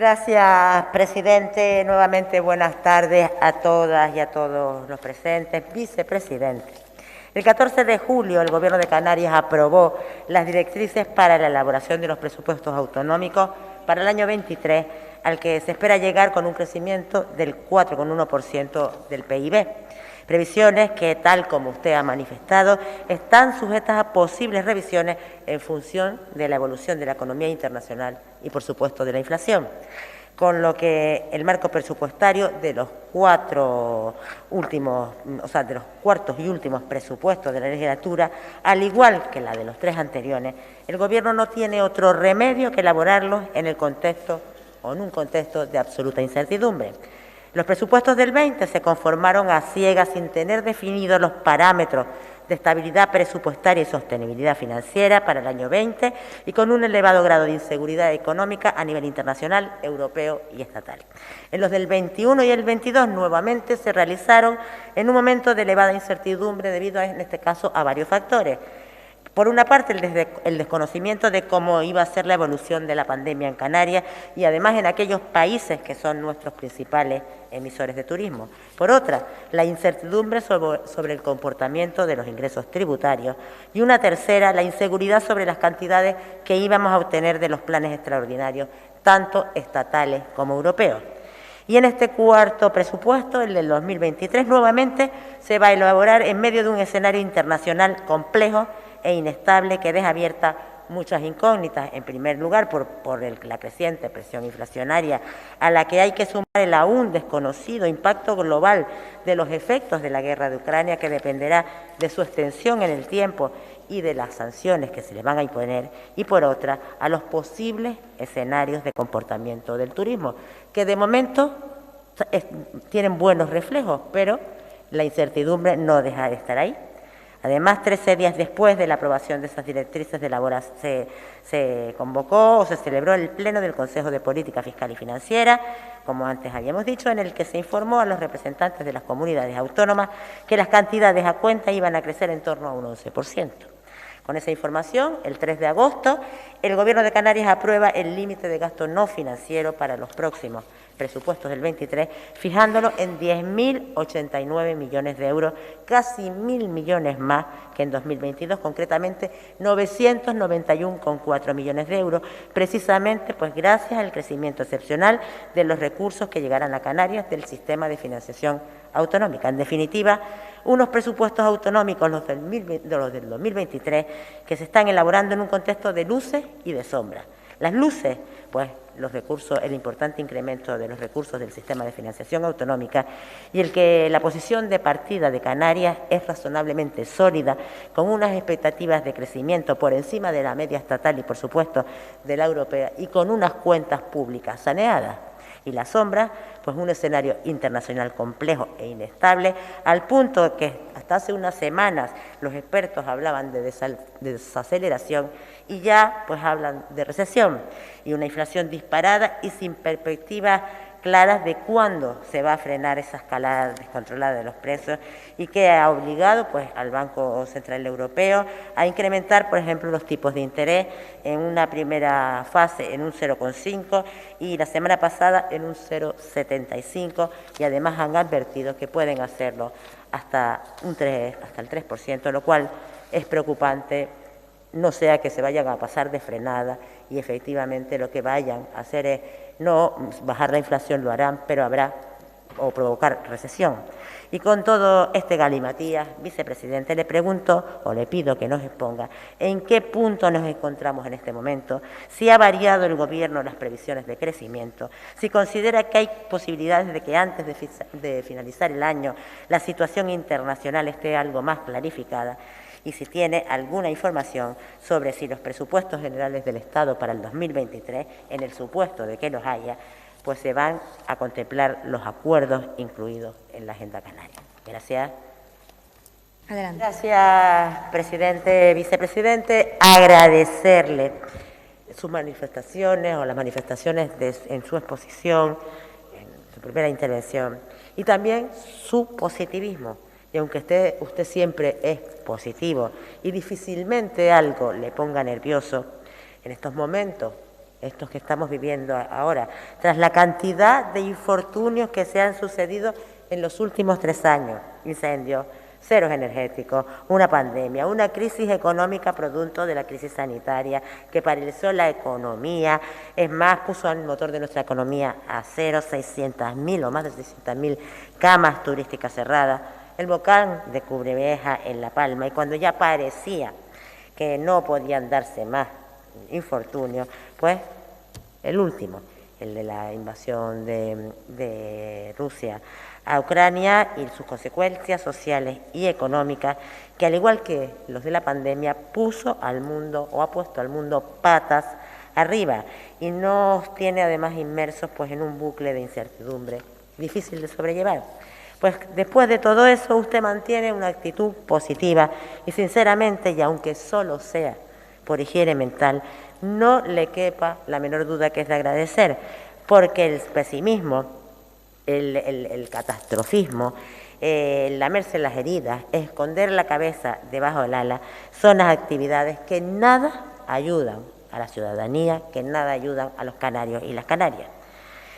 Gracias, presidente. Nuevamente buenas tardes a todas y a todos los presentes. Vicepresidente. El 14 de julio el Gobierno de Canarias aprobó las directrices para la elaboración de los presupuestos autonómicos para el año 23, al que se espera llegar con un crecimiento del 4,1% del PIB. Previsiones que, tal como usted ha manifestado, están sujetas a posibles revisiones en función de la evolución de la economía internacional y, por supuesto, de la inflación. Con lo que el marco presupuestario de los cuartos y últimos presupuestos de la legislatura, al igual que la de los tres anteriores, el Gobierno no tiene otro remedio que elaborarlos en un contexto de absoluta incertidumbre. Los presupuestos del 20 se conformaron a ciegas sin tener definidos los parámetros de estabilidad presupuestaria y sostenibilidad financiera para el año 20 y con un elevado grado de inseguridad económica a nivel internacional, europeo y estatal. En los del 21 y el 22 nuevamente se realizaron en un momento de elevada incertidumbre debido, en este caso, a varios factores. Por una parte, el desconocimiento de cómo iba a ser la evolución de la pandemia en Canarias y además en aquellos países que son nuestros principales emisores de turismo. Por otra, la incertidumbre sobre el comportamiento de los ingresos tributarios. Y una tercera, la inseguridad sobre las cantidades que íbamos a obtener de los planes extraordinarios, tanto estatales como europeos. Y en este cuarto presupuesto, el del 2023, nuevamente se va a elaborar en medio de un escenario internacional complejo e inestable que deja abiertas muchas incógnitas. En primer lugar, por la creciente presión inflacionaria, a la que hay que sumar el aún desconocido impacto global de los efectos de la guerra de Ucrania, que dependerá de su extensión en el tiempo y de las sanciones que se le van a imponer, y por otra, a los posibles escenarios de comportamiento del turismo, que de momento tienen buenos reflejos, pero la incertidumbre no deja de estar ahí. Además, 13 días después de la aprobación de esas directrices de elaboración, se convocó o se celebró el Pleno del Consejo de Política Fiscal y Financiera, como antes habíamos dicho, en el que se informó a los representantes de las comunidades autónomas que las cantidades a cuenta iban a crecer en torno a un 11%. Con esa información, el 3 de agosto, el Gobierno de Canarias aprueba el límite de gasto no financiero para los próximos presupuestos del 23, fijándolo en 10.089 millones de euros, casi 1.000 millones más que en 2022, concretamente 991,4 millones de euros, precisamente pues gracias al crecimiento excepcional de los recursos que llegarán a Canarias del sistema de financiación autonómica. En definitiva, unos presupuestos autonómicos, los del 2023, que se están elaborando en un contexto de luces y de sombras. Las luces, pues los recursos, el importante incremento de los recursos del sistema de financiación autonómica y el que la posición de partida de Canarias es razonablemente sólida, con unas expectativas de crecimiento por encima de la media estatal y, por supuesto, de la europea, y con unas cuentas públicas saneadas. Y la sombra, pues un escenario internacional complejo e inestable, al punto que hasta hace unas semanas los expertos hablaban de desaceleración y ya pues hablan de recesión y una inflación disparada y sin perspectivas claras de cuándo se va a frenar esa escalada descontrolada de los precios, y que ha obligado pues al Banco Central Europeo a incrementar, por ejemplo, los tipos de interés en una primera fase en un 0,5 y la semana pasada en un 0,75, y además han advertido que pueden hacerlo hasta el 3%, lo cual es preocupante, no sea que se vayan a pasar de frenada y efectivamente lo que vayan a hacer es no bajar la inflación, lo harán, pero habrá o provocar recesión. Y con todo este galimatías, vicepresidente, le pregunto o le pido que nos exponga en qué punto nos encontramos en este momento, si ha variado el Gobierno las previsiones de crecimiento, si considera que hay posibilidades de que antes de finalizar el año la situación internacional esté algo más clarificada, y si tiene alguna información sobre si los presupuestos generales del Estado para el 2023, en el supuesto de que los haya, pues se van a contemplar los acuerdos incluidos en la Agenda Canaria. Gracias. Adelante. Gracias, presidente, vicepresidente. Agradecerle sus manifestaciones o las manifestaciones en su exposición, en su primera intervención, y también su positivismo. Y aunque usted siempre es positivo y difícilmente algo le ponga nervioso, en estos momentos estos que estamos viviendo ahora, tras la cantidad de infortunios que se han sucedido en los últimos 3 años, incendios, ceros energéticos, una pandemia, una crisis económica producto de la crisis sanitaria que paralizó la economía, es más, puso al motor de nuestra economía a cero, 600.000 o más de 600.000 camas turísticas cerradas, el volcán de Cubrevieja en La Palma, y cuando ya parecía que no podían darse más infortunios, pues el último, el de la invasión de Rusia a Ucrania y sus consecuencias sociales y económicas, que al igual que los de la pandemia, puso al mundo o ha puesto al mundo patas arriba y nos tiene además inmersos pues en un bucle de incertidumbre difícil de sobrellevar. Pues después de todo eso usted mantiene una actitud positiva y sinceramente, y aunque solo sea por higiene mental, no le quepa la menor duda que es de agradecer, porque el pesimismo, el catastrofismo, lamerse las heridas, esconder la cabeza debajo del ala, son las actividades que nada ayudan a la ciudadanía, que nada ayudan a los canarios y las canarias.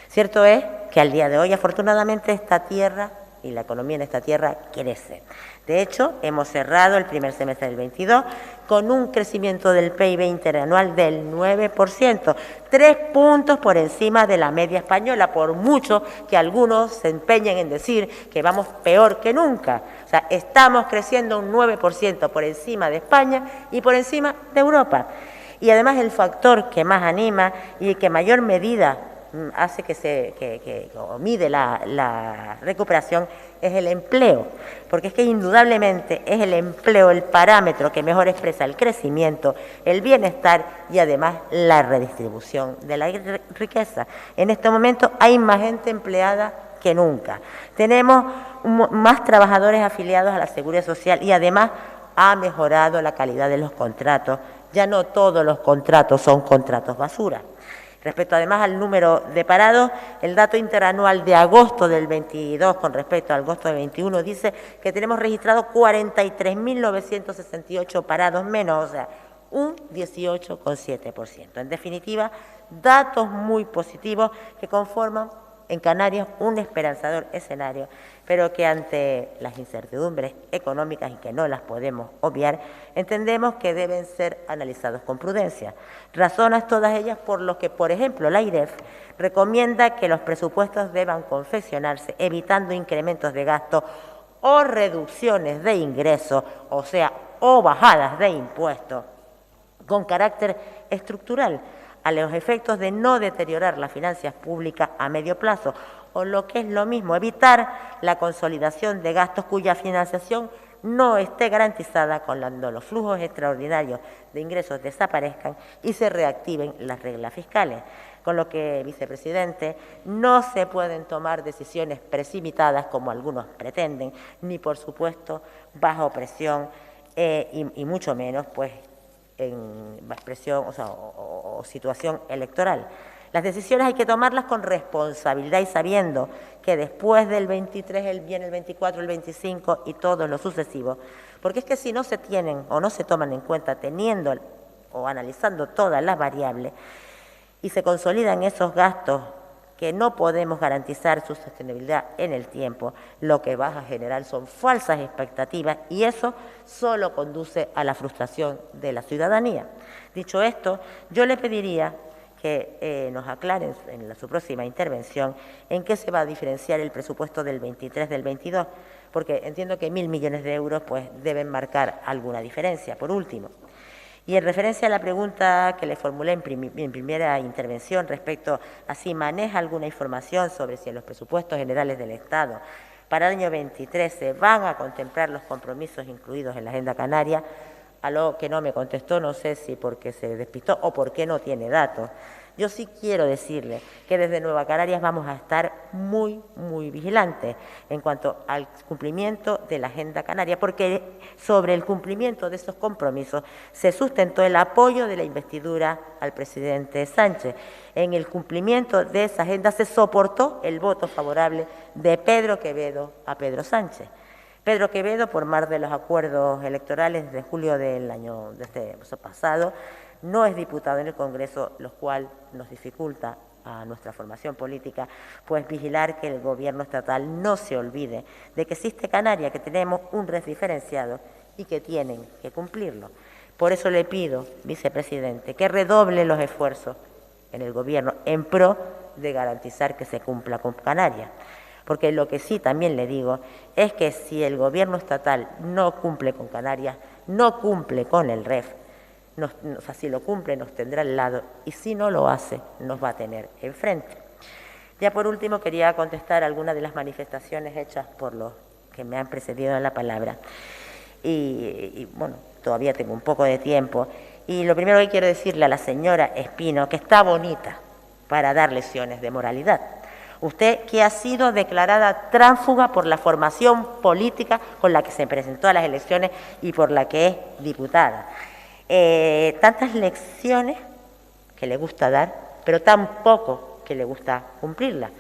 Cierto es que al día de hoy, afortunadamente, esta tierra y la economía en esta tierra crece. De hecho, hemos cerrado el primer semestre del 22 con un crecimiento del PIB interanual del 9%, 3 puntos por encima de la media española, por mucho que algunos se empeñen en decir que vamos peor que nunca. O sea, estamos creciendo un 9% por encima de España y por encima de Europa. Y además el factor que más anima y que mayor medida hace o mide la recuperación es el empleo, porque es que indudablemente es el empleo el parámetro que mejor expresa el crecimiento, el bienestar y además la redistribución de la riqueza. En este momento hay más gente empleada que nunca. Tenemos más trabajadores afiliados a la Seguridad Social y además ha mejorado la calidad de los contratos. Ya no todos los contratos son contratos basura. Respecto además al número de parados, el dato interanual de agosto del 22 con respecto al agosto del 21 dice que tenemos registrados 43.968 parados menos, o sea, un 18,7%. En definitiva, datos muy positivos que conforman en Canarias un esperanzador escenario, pero que ante las incertidumbres económicas y que no las podemos obviar, entendemos que deben ser analizados con prudencia. Razones todas ellas por lo que, por ejemplo, la AIREF recomienda que los presupuestos deban confeccionarse evitando incrementos de gasto o reducciones de ingresos, o sea, o bajadas de impuestos con carácter estructural, a los efectos de no deteriorar las finanzas públicas a medio plazo, o lo que es lo mismo, evitar la consolidación de gastos cuya financiación no esté garantizada cuando los flujos extraordinarios de ingresos desaparezcan y se reactiven las reglas fiscales. Con lo que, vicepresidente, no se pueden tomar decisiones precipitadas como algunos pretenden, ni por supuesto bajo presión y mucho menos pues en presión o situación electoral. Las decisiones hay que tomarlas con responsabilidad y sabiendo que después del 23 viene el 24, el 25 y todos los sucesivos, porque es que si no se tienen o no se toman en cuenta teniendo o analizando todas las variables y se consolidan esos gastos que no podemos garantizar su sostenibilidad en el tiempo, lo que va a generar son falsas expectativas y eso solo conduce a la frustración de la ciudadanía. Dicho esto, yo le pediría que nos aclaren en su próxima intervención en qué se va a diferenciar el presupuesto del 23 del 22, porque entiendo que 1.000 millones de euros pues, deben marcar alguna diferencia. Por último, y en referencia a la pregunta que le formulé en primera intervención respecto a si maneja alguna información sobre si en los presupuestos generales del Estado para el año 23 se van a contemplar los compromisos incluidos en la Agenda Canaria, a lo que no me contestó, no sé si porque se despistó o porque no tiene datos. Yo sí quiero decirle que desde Nueva Canarias vamos a estar muy, muy vigilantes en cuanto al cumplimiento de la Agenda Canaria, porque sobre el cumplimiento de esos compromisos se sustentó el apoyo de la investidura al presidente Sánchez. En el cumplimiento de esa agenda se soportó el voto favorable de Pedro Quevedo a Pedro Sánchez. Pedro Quevedo, por mar de los acuerdos electorales de julio del año pasado, no es diputado en el Congreso, lo cual nos dificulta a nuestra formación política, pues vigilar que el gobierno estatal no se olvide de que existe Canarias, que tenemos un REF diferenciado y que tienen que cumplirlo. Por eso le pido, vicepresidente, que redoble los esfuerzos en el gobierno en pro de garantizar que se cumpla con Canarias. Porque lo que sí también le digo es que si el gobierno estatal no cumple con Canarias, no cumple con el REF, si lo cumple nos tendrá al lado y si no lo hace nos va a tener enfrente. Ya por último quería contestar algunas de las manifestaciones hechas por los que me han precedido en la palabra. Y bueno, todavía tengo un poco de tiempo. Y lo primero que quiero decirle a la señora Espino, que está bonita para dar lecciones de moralidad. Usted que ha sido declarada tránsfuga por la formación política con la que se presentó a las elecciones y por la que es diputada. Tantas lecciones que le gusta dar, pero tan poco que le gusta cumplirlas.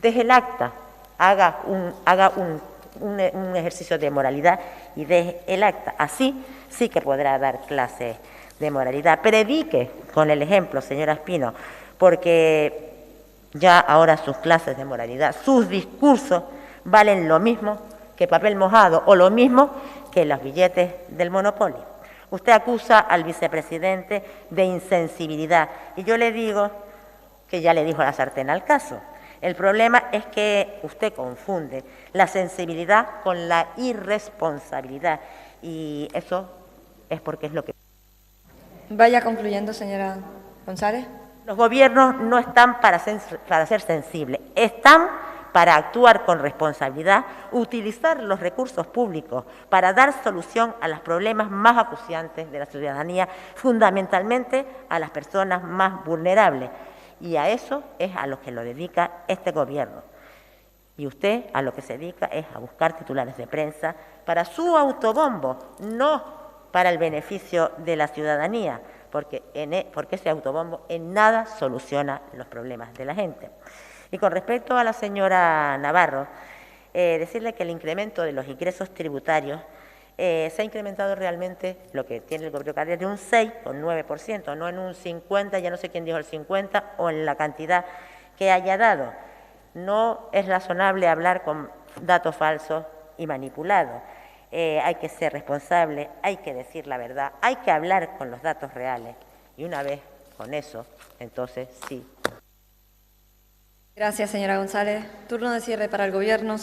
Deje el acta, haga un ejercicio de moralidad y deje el acta. Así sí que podrá dar clases de moralidad. Predique con el ejemplo, señora Espino, porque ya ahora sus clases de moralidad, sus discursos valen lo mismo que papel mojado o lo mismo que los billetes del Monopoly. Usted acusa al vicepresidente de insensibilidad y yo le digo que ya le dijo la sartén al caso. El problema es que usted confunde la sensibilidad con la irresponsabilidad y eso es porque es lo que... Vaya concluyendo, señora González. Los gobiernos no están para ser sensibles, están para actuar con responsabilidad, utilizar los recursos públicos para dar solución a los problemas más acuciantes de la ciudadanía, fundamentalmente a las personas más vulnerables. Y a eso es a lo que lo dedica este gobierno. Y usted a lo que se dedica es a buscar titulares de prensa para su autobombo, no para el beneficio de la ciudadanía, porque ese autobombo en nada soluciona los problemas de la gente. Y con respecto a la señora Navarro, decirle que el incremento de los ingresos tributarios se ha incrementado realmente lo que tiene el gobierno canario de un 6,9%, no en un 50%, ya no sé quién dijo el 50%, o en la cantidad que haya dado. No es razonable hablar con datos falsos y manipulados. Hay que ser responsable, hay que decir la verdad, hay que hablar con los datos reales. Y una vez con eso, entonces sí. Gracias, señora González. Turno de cierre para el Gobierno.